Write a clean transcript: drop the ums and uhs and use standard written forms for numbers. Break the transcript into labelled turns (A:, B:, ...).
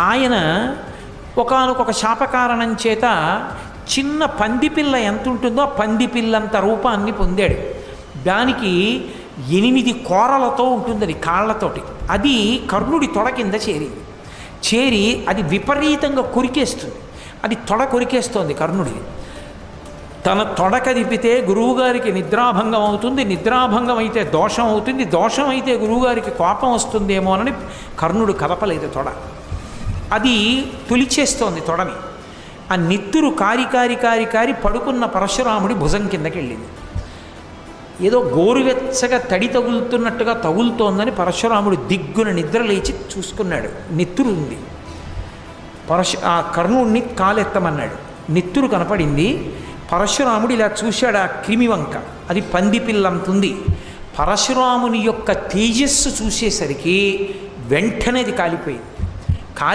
A: ఆయన ఒకానొక శాపకారణం చేత చిన్న పందిపిల్ల ఎంత ఉంటుందో ఆ పందిపిల్లంత రూపాన్ని పొందాడు. దానికి 8 కోరలతో ఉంటుంది, అది కాళ్ళతోటి. అది కర్ణుడి తొడ కింద చేరి అది విపరీతంగా కొరికేస్తుంది. అది తొడ కొరికేస్తోంది కర్ణుడిని. తన తొడ కదిపితే గురువుగారికి నిద్రాభంగం అవుతుంది, నిద్రాభంగం అయితే దోషం అవుతుంది, దోషం అయితే గురువుగారికి కోపం వస్తుందేమోనని కర్ణుడు కదపలేదు తొడ. అది తొలిచేస్తోంది తొడని. ఆ నెత్తురు కారి పడుకున్న పరశురాముడి భుజం కిందకి వెళ్ళింది. ఏదో గోరువెచ్చగా తడి తగులుతున్నట్టుగా తగులుతోందని పరశురాముడు దిగ్గున నిద్ర లేచి చూసుకున్నాడు. నెత్తురు ఉంది. ఆ కర్ణుడిని కాలెత్తమన్నాడు. నెత్తురు కనపడింది. పరశురాముడు ఇలా చూశాడు. ఆ క్రిమి వంక అది పందిపిల్లంతుంది. పరశురాముని యొక్క తేజస్సు చూసేసరికి వెంటనే అది కాలిపోయింది.